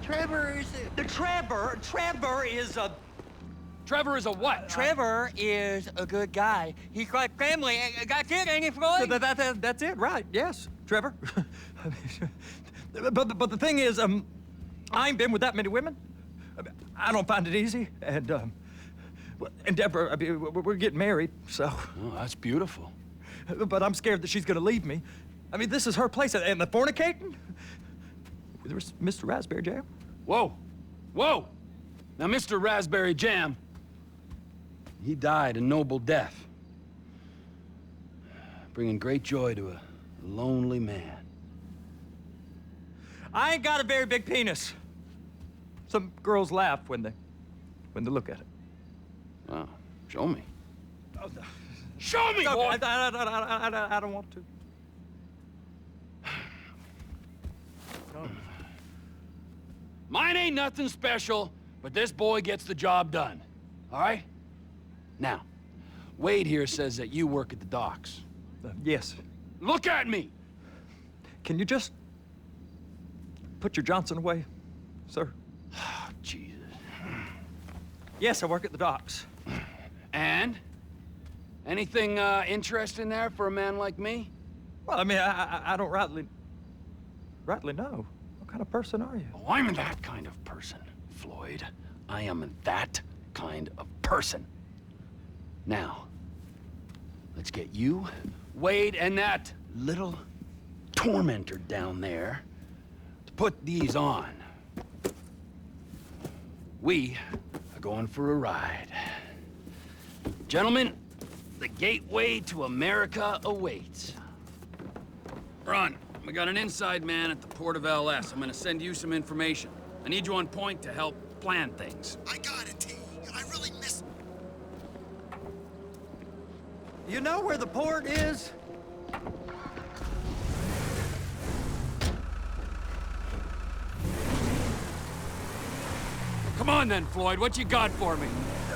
Trevor is a... Trevor is a what? Trevor is a good guy. He's like family. That's it, ain't it, Floyd? That's it, right? Yes, Trevor. but the thing is, I ain't been with that many women. I don't find it easy, and Deborah, I mean, we're getting married, so. Oh, that's beautiful. But I'm scared that she's gonna leave me. I mean, this is her place, and the fornicating? There's Mr. Raspberry Jam. Whoa, whoa! Now, Mr. Raspberry Jam, he died a noble death, bringing great joy to a lonely man. I ain't got a very big penis. Some girls laugh when they look at it. Oh, show me. Oh, no. Show me, No, boy! I don't want to. No. Mine ain't nothing special, but this boy gets the job done. All right? Now, Wade here says that you work at the docks. Yes. Look at me! Can you just put your Johnson away, sir? Oh, Jesus. Yes, I work at the docks. And? Anything interesting there for a man like me? Well, I mean, I don't rightly know. What kind of person are you? Oh, I'm that kind of person, Floyd. I am that kind of person. Now, let's get you, Wade, and that little tormentor down there to put these on. We are going for a ride. Gentlemen, the gateway to America awaits. Ron, we got an inside man at the port of LS. I'm gonna send you some information. I need you on point to help plan things. I got it, T. I really miss... You know where the port is? Come on then, Floyd, what you got for me?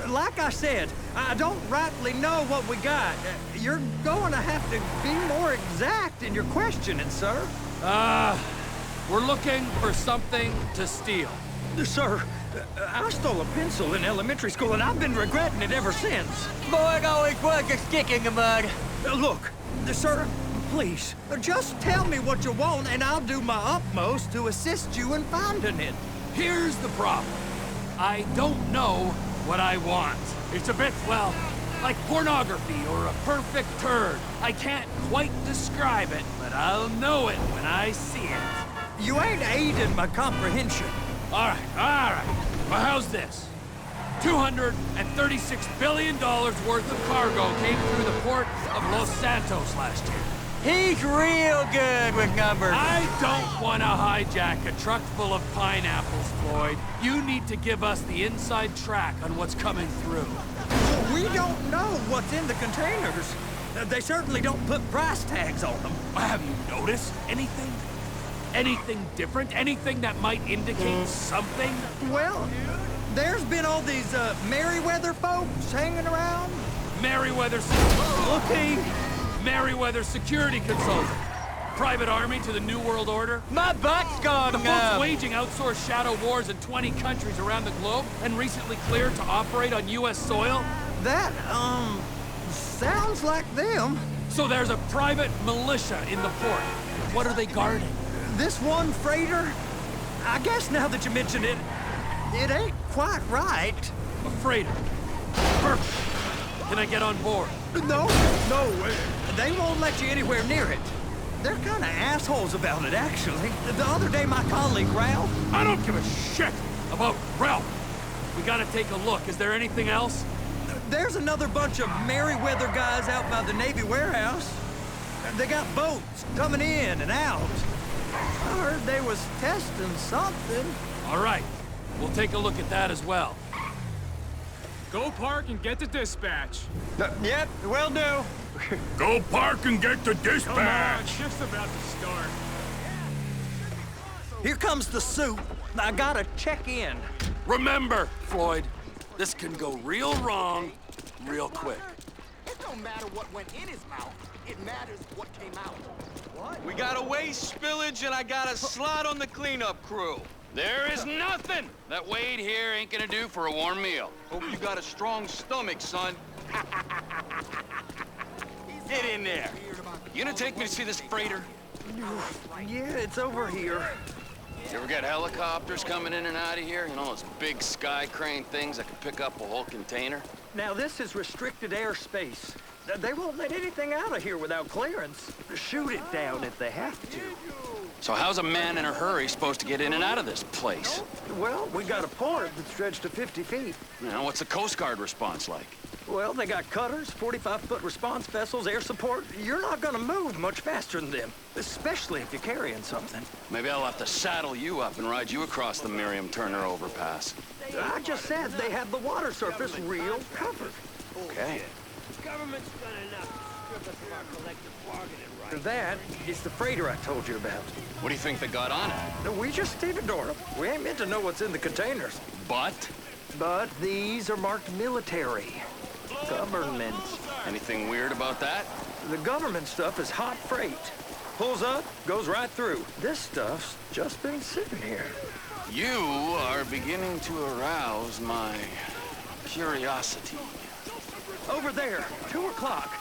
Like I said, I don't rightly know what we got. You're going to have to be more exact in your questioning, sir. We're looking for something to steal. Sir, I stole a pencil in elementary school, and I've been regretting it ever since. Boy, always was a stick in the mud. Look, sir, please, just tell me what you want, and I'll do my utmost to assist you in finding it. Here's the problem. I don't know what I want. It's a bit, well, like pornography or a perfect turd. I can't quite describe it, but I'll know it when I see it. You ain't aiding my comprehension. All right. Well, how's this? $236 billion worth of cargo came through the port of Los Santos last year. He's real good with numbers. I don't want to hijack a truck full of pineapples, Floyd. You need to give us the inside track on what's coming through. We don't know what's in the containers. They certainly don't put price tags on them. Have you noticed anything? Anything different? Anything that might indicate something? Well, there's been all these Merryweather folks hanging around. Merryweather security consultant. Private army to the New World Order. My butt's gone The folks numb. waging outsourced shadow wars in 20 countries around the globe and recently cleared to operate on U.S. soil. That, sounds like them. So there's a private militia in the port. What are they guarding? This one freighter, I guess now that you mention it, it ain't quite right. A freighter. Perfect. Can I get on board? No, they won't let you anywhere near it. They're kind of assholes about it, actually. The other day, my colleague, Ralph... I don't give a shit about Ralph. We gotta take a look. Is there anything else? There's another bunch of Merryweather guys out by the Navy warehouse. They got boats coming in and out. I heard they was testing something. All right. We'll take a look at that as well. Go park and get to dispatch. Yep, will do. Go park and get to dispatch! Come on, shift's about to start. Here comes the suit. I gotta check in. Remember, Floyd, this can go real wrong real quick. It don't matter what went in his mouth. It matters what came out. We got a waste spillage and I got a slot on the cleanup crew. There is nothing that Wade here ain't gonna do for a warm meal. Hope you got a strong stomach, son. Get in there. You gonna take me to see this freighter? Yeah, it's over here. You ever get helicopters coming in and out of here? You know, those big sky crane things that can pick up a whole container? Now, this is restricted airspace. They won't let anything out of here without clearance. Shoot it down if they have to. So how's a man in a hurry supposed to get in and out of this place? Well, we got a port that stretched to 50 feet. You know, what's the Coast Guard response like? Well, they got cutters, 45-foot response vessels, air support. You're not gonna move much faster than them, especially if you're carrying something. Maybe I'll have to saddle you up and ride you across the Miriam Turner overpass. I just said they have the water surface real covered. Okay. Government's done enough to strip us of our collective bargaining rights. That is the freighter I told you about. What do you think they got on it? We just stevedore them. We ain't meant to know what's in the containers. But? But these are marked military. Government. Anything weird about that? The government stuff is hot freight. Pulls up, goes right through. This stuff's just been sitting here. You are beginning to arouse my curiosity. Over there, 2 o'clock.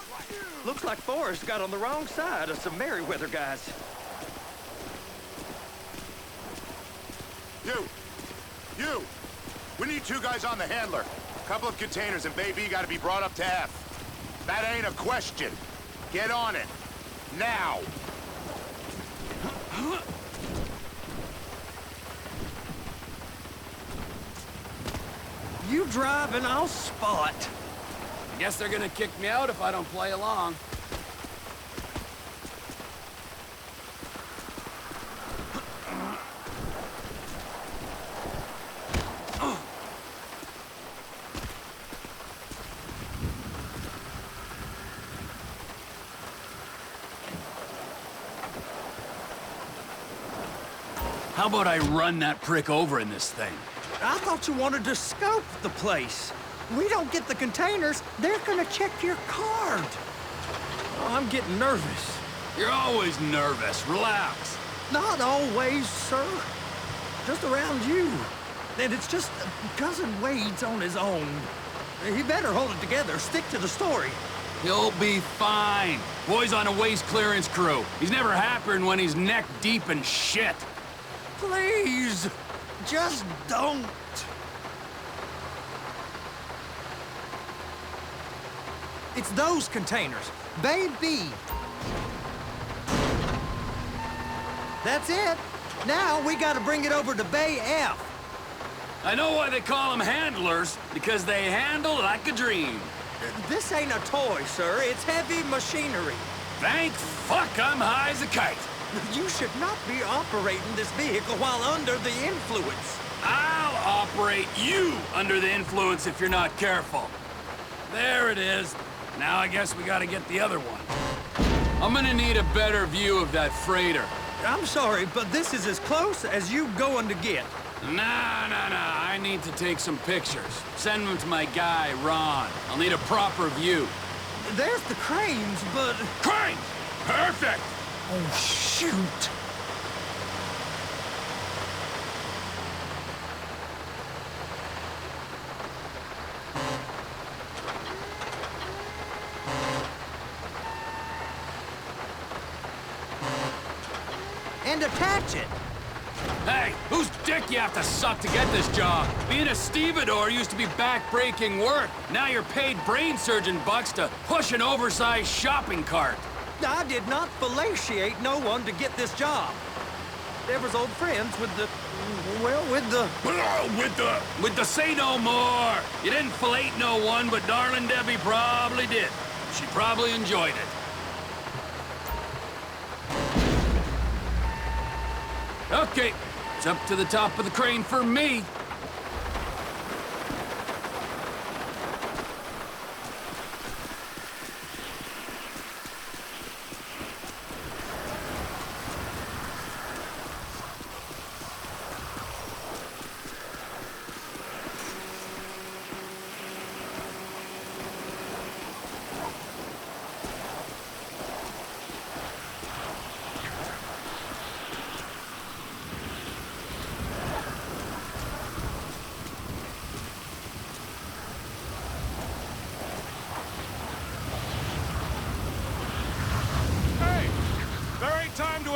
Looks like Forrest got on the wrong side of some Merryweather guys. You! We need 2 guys on the handler. Couple of containers and Baby gotta be brought up to F. That ain't a question. Get on it. Now! You drive and I'll spot. Guess they're gonna kick me out if I don't play along. How about I run that prick over in this thing? I thought you wanted to scope the place. We don't get the containers, they're gonna check your card. Oh, I'm getting nervous. You're always nervous. Relax. Not always, sir. Just around you. And it's just Cousin Wade's on his own. He better hold it together, stick to the story. He'll be fine. Boy's on a waste clearance crew. He's never happier when he's neck deep in shit. Please, just don't. It's those containers. Bay B. That's it. Now we gotta bring it over to Bay F. I know why they call them handlers, because they handle like a dream. This ain't a toy, sir. It's heavy machinery. Thank fuck I'm high as a kite. You should not be operating this vehicle while under the influence. I'll operate you under the influence if you're not careful. There it is. Now I guess we gotta get the other one. I'm gonna need a better view of that freighter. I'm sorry, but this is as close as you going to get. Nah. I need to take some pictures. Send them to my guy, Ron. I'll need a proper view. There's the cranes, but... Cranes! Perfect! Oh, shoot! And attach it. Hey, whose dick you have to suck to get this job? Being a stevedore used to be back-breaking work. Now you're paid brain surgeon bucks to push an oversized shopping cart. I did not fellatiate no one to get this job. They was old friends with the... well, with the say no more. You didn't fillet no one, but darling Debbie probably did. She probably enjoyed it. Okay, it's up to the top of the crane for me.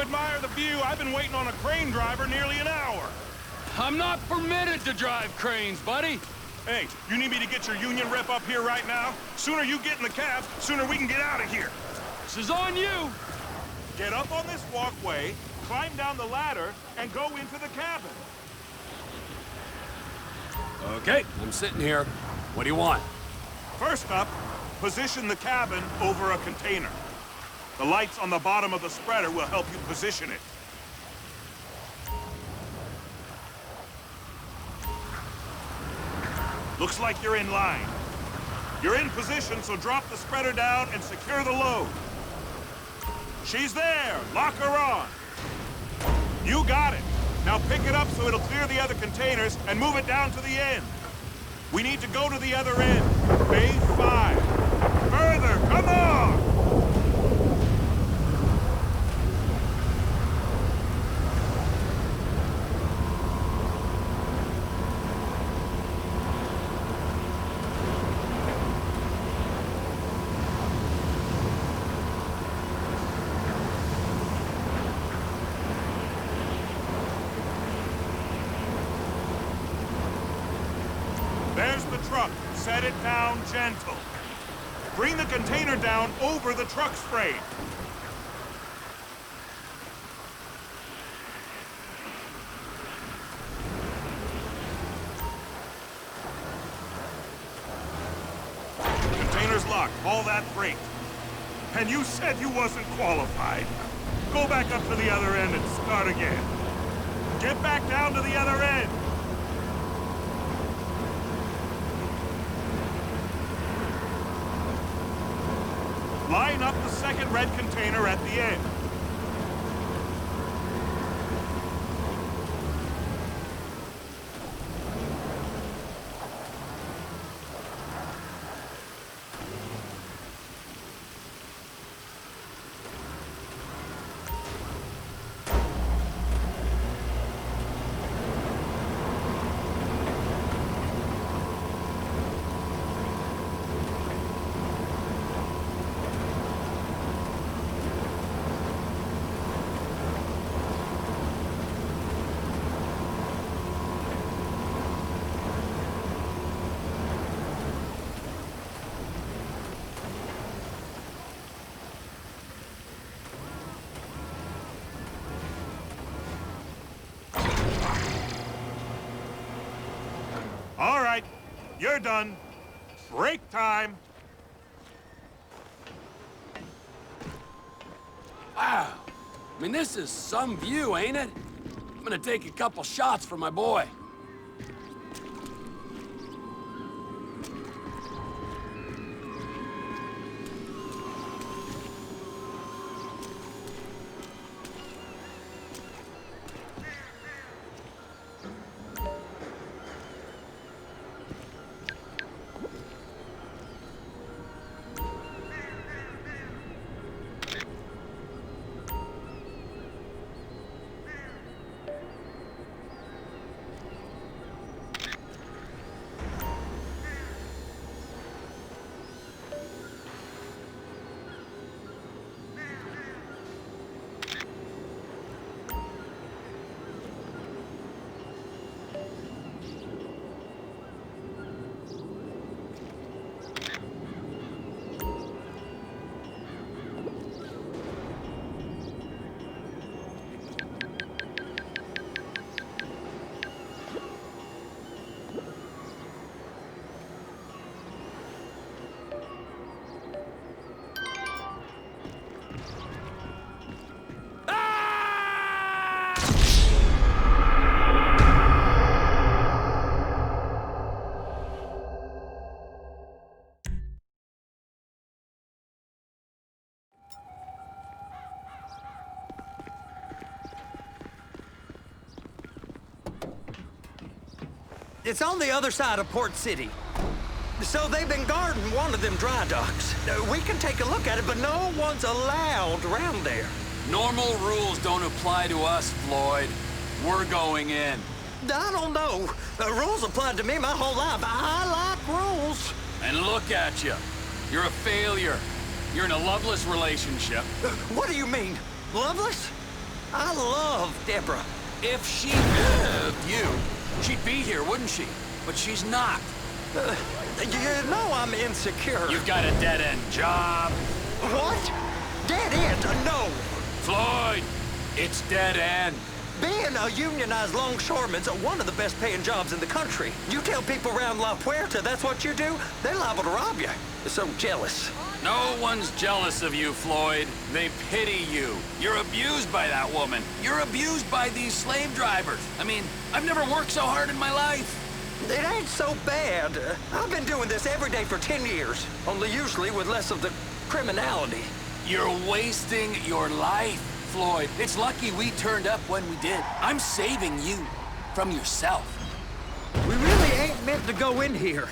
admire the view, I've been waiting on a crane driver nearly an hour. I'm not permitted to drive cranes, buddy. Hey, you need me to get your union rep up here right now? Sooner you get in the cab, sooner we can get out of here. This is on you. Get up on this walkway, climb down the ladder, and go into the cabin. Okay, I'm sitting here. What do you want? First up, position the cabin over a container. The lights on the bottom of the spreader will help you position it. Looks like you're in line. You're in position, so drop the spreader down and secure the load. She's there! Lock her on! You got it! Now pick it up so it'll clear the other containers and move it down to the end. We need to go to the other end. Bay 5. Further, come on! There's the truck. Set it down gentle. Bring the container down over the truck's frame. Container's locked. All that freight. And you said you wasn't qualified. Go back up to the other end and start again. Get back down to the other end. Line up the second red container at the end. All right, you're done. Break time. Wow. I mean, this is some view, ain't it? I'm gonna take a couple shots for my boy. It's on the other side of Port City. So they've been guarding one of them dry docks. We can take a look at it, but no one's allowed around there. Normal rules don't apply to us, Floyd. We're going in. I don't know. Rules applied to me my whole life. I like rules. And look at you. You're a failure. You're in a loveless relationship. What do you mean? Loveless? I love Deborah. If she loved you, she'd be here, wouldn't she? But she's not. You know I'm insecure. You've got a dead-end job. What? Dead end? No. Floyd, it's dead end. Being a unionized longshoreman's one of the best paying jobs in the country. You tell people around La Puerta that's what you do, they're liable to rob you. They're so jealous. No one's jealous of you, Floyd. They pity you. You're abused by that woman. You're abused by these slave drivers. I mean, I've never worked so hard in my life. It ain't so bad. I've been doing this every day for 10 years, only usually with less of the criminality. You're wasting your life, Floyd. It's lucky we turned up when we did. I'm saving you from yourself. We really ain't meant to go in here.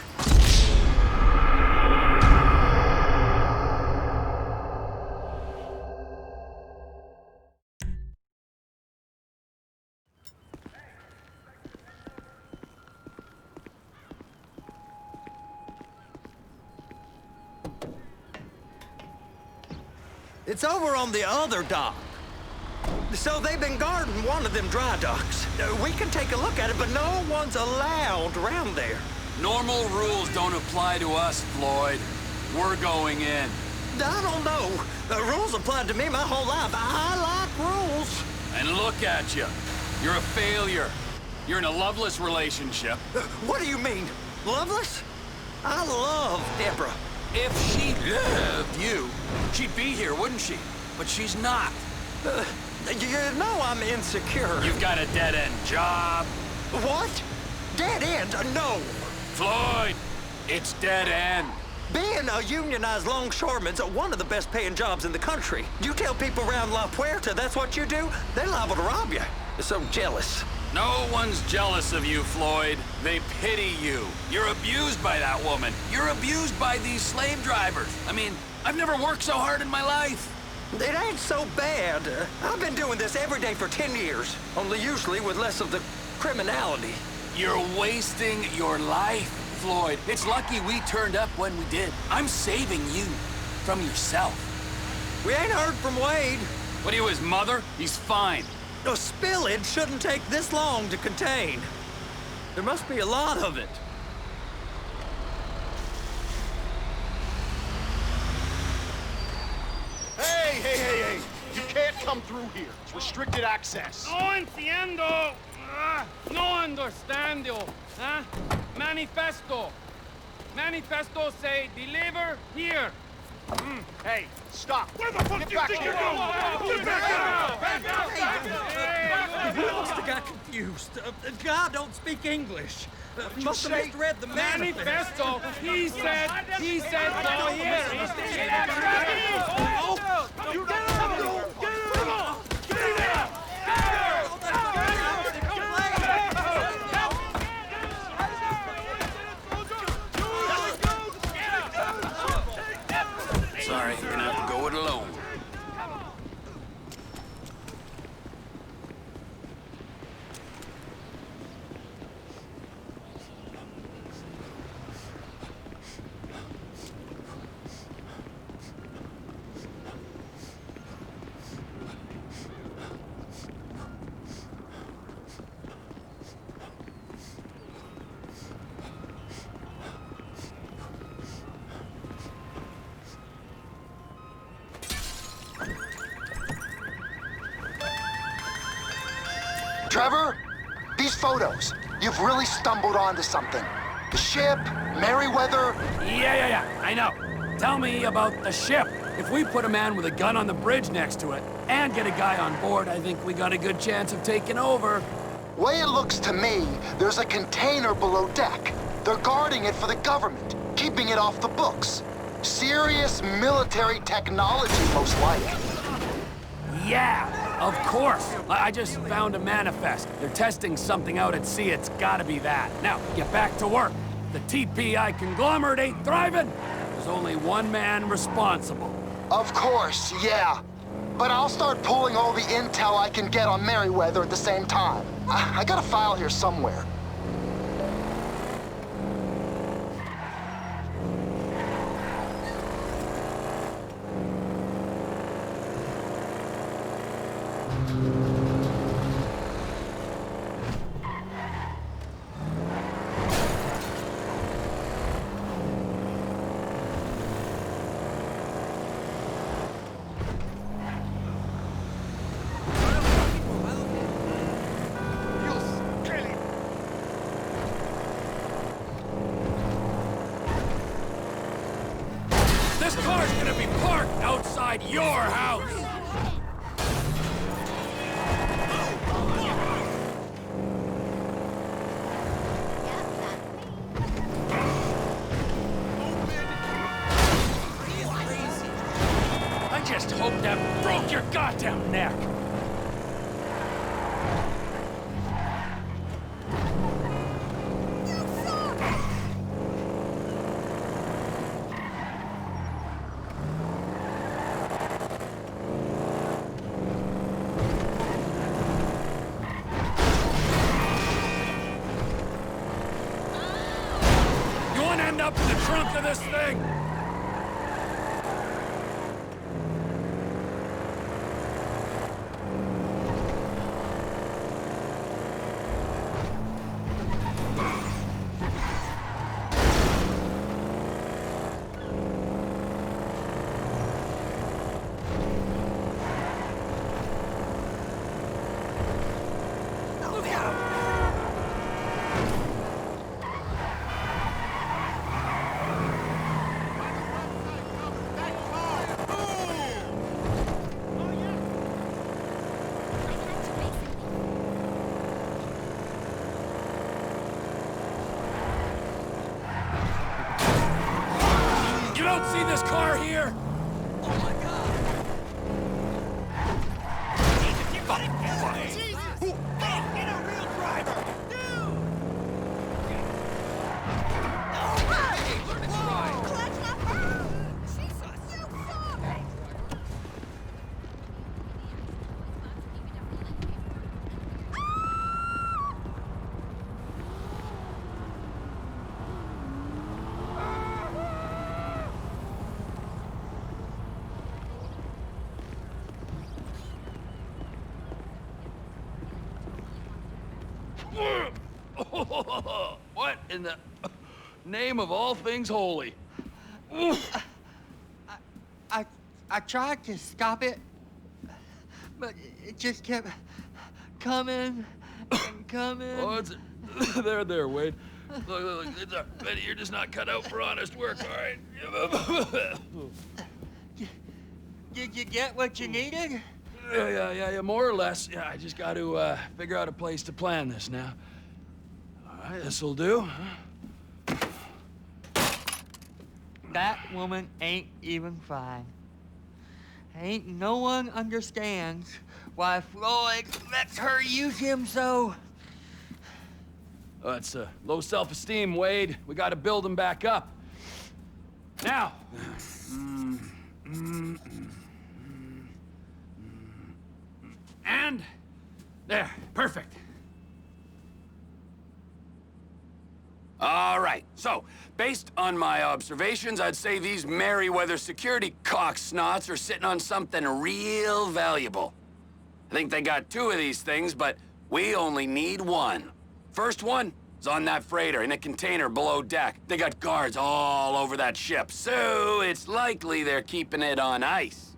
It's over on the other dock. So they've been guarding one of them dry docks. We can take a look at it, but no one's allowed around there. Normal rules don't apply to us, Floyd. We're going in. I don't know. The rules applied to me my whole life. I like rules. And look at you. You're a failure. You're in a loveless relationship. What do you mean? Loveless? I love Deborah. If she loved you, she'd be here, wouldn't she? But she's not. You know I'm insecure. You've got a dead-end job. What? Dead end? No. Floyd, it's dead end. Being a unionized longshoreman's one of the best paying jobs in the country. You tell people around La Puerta that's what you do, they're liable to rob you. They're so jealous. No one's jealous of you, Floyd. They pity you. You're abused by that woman. You're abused by these slave drivers. I mean, I've never worked so hard in my life. It ain't so bad. I've been doing this every day for 10 years, only usually with less of the criminality. You're wasting your life, Floyd. It's lucky we turned up when we did. I'm saving you from yourself. We ain't heard from Wade. What are you, his mother? He's fine. A spillage shouldn't take this long to contain. There must be a lot of it. Hey! You can't come through here. It's restricted access. No entiendo. No understando. Huh? Manifesto. Manifesto say deliver here. Hey, stop. Where the fuck Get do you back think here. you're going? Get back out! He must have got confused. God don't speak English. Must have misread the Manifesto. He said go here. You get out! Come on! Get out! Sorry, you're gonna have to go it alone. Trevor, these photos, you've really stumbled onto something. The ship, Merryweather. Yeah, I know. Tell me about the ship. If we put a man with a gun on the bridge next to it and get a guy on board, I think we got a good chance of taking over. Way it looks to me, there's a container below deck. They're guarding it for the government, keeping it off the books. Serious military technology, most likely. Yeah, of course. I just found a manifest. They're testing something out at sea. It's gotta be that. Now, get back to work. The TPI conglomerate ain't thriving. There's only one man responsible. Of course, yeah. But I'll start pulling all the intel I can get on Merryweather at the same time. I got a file here somewhere. inside your house! I just hope that broke your goddamn neck! You wanna end up in the trunk of this thing? You don't see this car here? Oh my God! Jesus! Get a real driver! What in the name of all things holy? I tried to stop it, but it just kept coming and coming. Oh, it's there, Wade. Look, it's Betty, you're just not cut out for honest work, all right? Did you get what you needed? Yeah, more or less. Yeah, I just got to figure out a place to plan this now. All right, this'll do. That woman ain't even fine. Ain't no one understands why Floyd lets her use him so. Oh, it's low self-esteem, Wade. We got to build him back up. Now. And there, perfect. All right, so based on my observations, I'd say these Merryweather security cocksnots are sitting on something real valuable. I think they got 2 of these things, but we only need 1. First one is on that freighter in a container below deck. They got guards all over that ship, so it's likely they're keeping it on ice.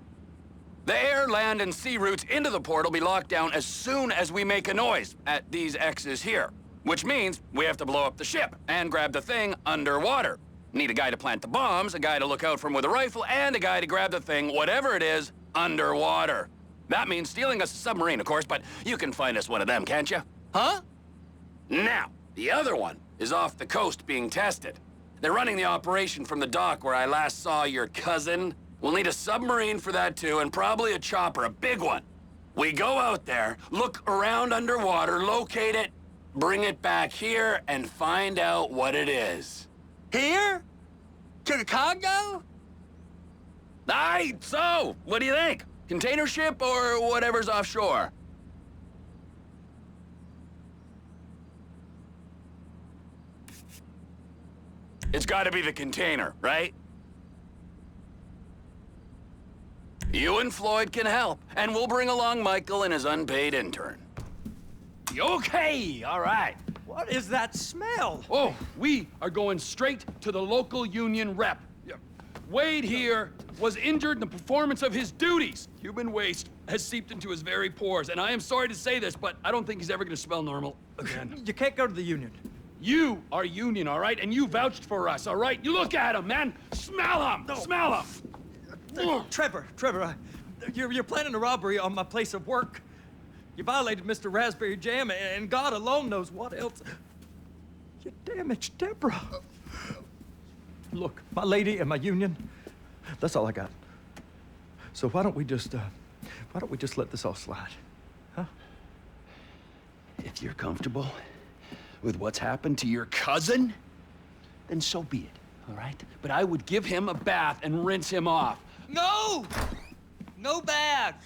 The air, land, and sea routes into the port will be locked down as soon as we make a noise at these X's here. Which means we have to blow up the ship and grab the thing underwater. Need a guy to plant the bombs, a guy to look out for him with a rifle, and a guy to grab the thing, whatever it is, underwater. That means stealing us a submarine, of course, but you can find us one of them, can't you? Huh? Now, the other one is off the coast being tested. They're running the operation from the dock where I last saw your cousin. We'll need a submarine for that too, and probably a chopper, a big one. We go out there, look around underwater, locate it, bring it back here, and find out what it is. Here? To the Congo? Aye, so, what do you think? Container ship or whatever's offshore? It's gotta be the container, right? You and Floyd can help, and we'll bring along Michael and his unpaid intern. Okay, all right. What is that smell? Oh, we are going straight to the local union rep. Wade here was injured in the performance of his duties. Human waste has seeped into his very pores, and I am sorry to say this, but I don't think he's ever gonna smell normal again. You can't go to the union. You are union, all right? And you vouched for us, all right? You look at him, man. Smell him. No. Smell him. Trevor, you're planning a robbery on my place of work. You violated Mr. Raspberry Jam, and God alone knows what else. You damaged Deborah. Look, my lady and my union, that's all I got. So why don't we just let this all slide, huh? If you're comfortable with what's happened to your cousin, then so be it, all right? But I would give him a bath and rinse him off. No! No baths!